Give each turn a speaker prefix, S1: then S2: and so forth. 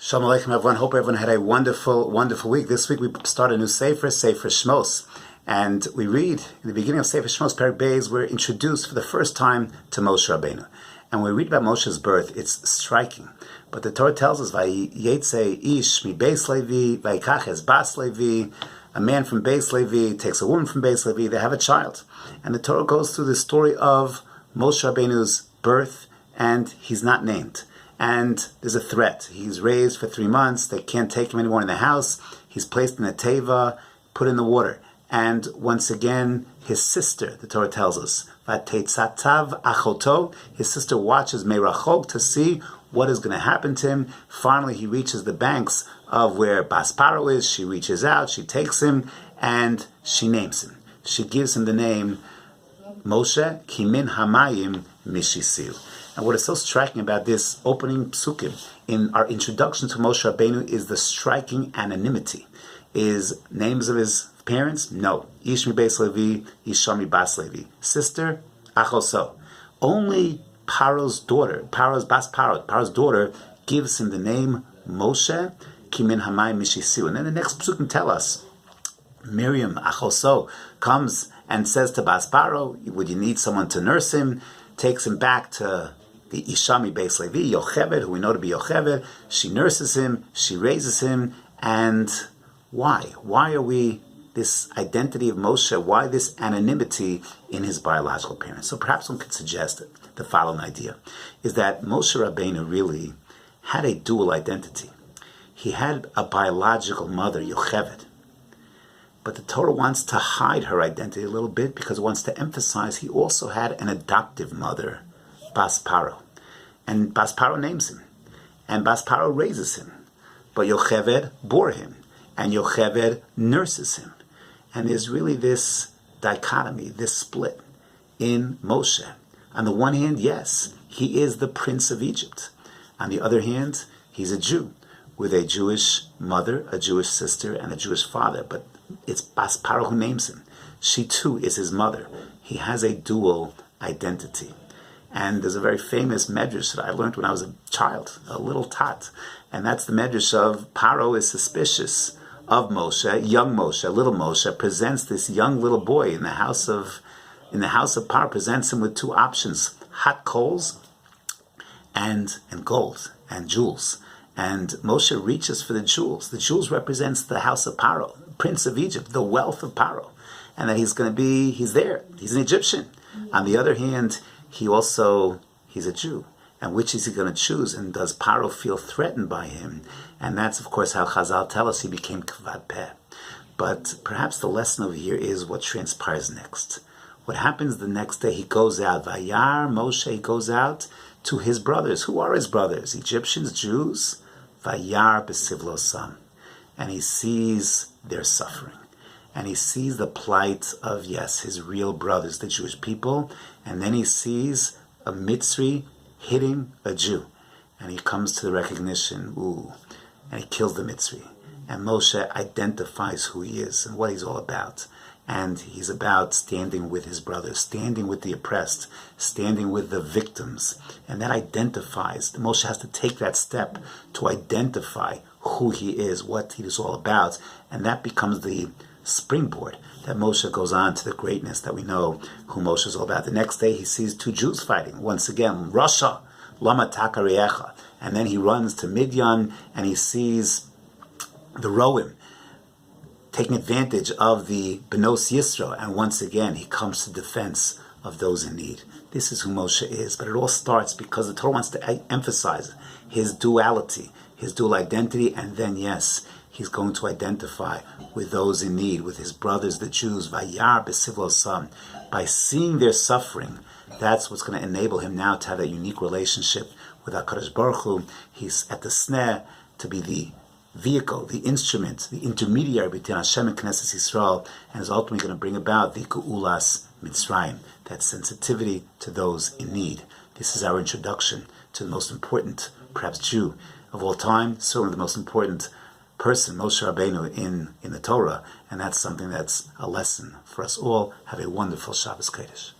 S1: Shalom Aleichem, everyone. Hope everyone had a wonderful, wonderful week. This week we start a new Sefer Shmos. And we read, in the beginning of Sefer Shmos, Perek Beis, we're introduced for the first time to Moshe Rabbeinu. And when we read about Moshe's birth, it's striking. But the Torah tells us, Vayetze ish mi Beis Levi, vayikach es bas Levi, a man from Beis Levi takes a woman from Beis Levi, they have a child. And the Torah goes through the story of Moshe Rabbeinu's birth, and he's not named. And there's a threat. He's raised for 3 months. They can't take him anymore in the house. He's placed in a teva, put in the water. And once again, his sister, the Torah tells us, Vatetzatav achoto, his sister watches merachok to see what is going to happen to him. Finally, he reaches the banks of where Bas Paro is. She reaches out, she takes him, and she names him. She gives him the name Moshe Kimin Hamayim Mishisiu. And what is so striking about this opening psukim in our introduction to Moshe Rabbeinu is the striking anonymity. Is names of his parents? No. Ish mi Beis Levi, Isha mi Bas Levi. Sister, Achoso. Only Paro's daughter, Paro's daughter, gives him the name Moshe Kimin Hamayim Mishisiu. And then the next psukim tell us, Miriam, Achoso, comes and says to Bas Paro, would you need someone to nurse him? Takes him back to the Isha mi Beis Levi, Yocheved, who we know to be Yocheved. She nurses him, she raises him, and why? Why are we this identity of Moshe? Why this anonymity in his biological parents? So perhaps one could suggest the following idea, is that Moshe Rabbeinu really had a dual identity. He had a biological mother, Yocheved, but the Torah wants to hide her identity a little bit because it wants to emphasize he also had an adoptive mother, Bas Paro. And Bas Paro names him. And Bas Paro raises him. But Yocheved bore him. And Yocheved nurses him. And there's really this dichotomy, this split in Moshe. On the one hand, yes, he is the prince of Egypt. On the other hand, he's a Jew with a Jewish mother, a Jewish sister, and a Jewish father. But it's Bas Paro who names him. She too is his mother. He has a dual identity. And there's a very famous medrash that I learned when I was a child, a little tot. And that's the medrash of Paro is suspicious of Moshe, young Moshe, little Moshe, presents this young little boy in the house of Paro, presents him with two options, hot coals and gold and jewels. And Moshe reaches for the jewels. The jewels represents the house of Paro, Prince of Egypt, the wealth of Paro. And that he's there, he's an Egyptian. On the other hand, he's a Jew. And which is he going to choose? And does Paro feel threatened by him? And that's, of course, how Chazal tell us he became Kvad Peh. But perhaps the lesson over here is what transpires next. What happens the next day? He goes out. Vayar Moshe, he goes out to his brothers. Who are his brothers? Egyptians, Jews? Vayar B'sivlosam. And he sees their suffering. And he sees the plight of, yes, his real brothers, the Jewish people. And then he sees a Mitzri hitting a Jew. And he comes to the recognition, and he kills the Mitzri. And Moshe identifies who he is and what he's all about. And he's about standing with his brothers, standing with the oppressed, standing with the victims. And that identifies, Moshe has to take that step to identify who he is, what he is all about. And that becomes the springboard that Moshe goes on to the greatness that we know who Moshe is all about. The next day he sees two Jews fighting. Once again, Rasha, Lama Takariecha. And then he runs to Midian and he sees the Roim taking advantage of the Benos Yisro. And once again he comes to defense of those in need. This is who Moshe is. But it all starts because the Torah wants to emphasize his duality, his dual identity, and then, yes, he's going to identify with those in need, with his brothers, the Jews, Vayar B'sivlosam. By seeing their suffering, that's what's going to enable him now to have a unique relationship with HaKadosh Baruch Hu. He's at the sneh to be the vehicle, the instrument, the intermediary between Hashem and Knesset Yisrael, and is ultimately going to bring about the Ge'ulas Mitzrayim, that sensitivity to those in need. This is our introduction to the most important, perhaps Jew of all time, certainly the most important person, Moshe Rabbeinu, in the Torah, and that's something that's a lesson for us all. Have a wonderful Shabbos Kodesh.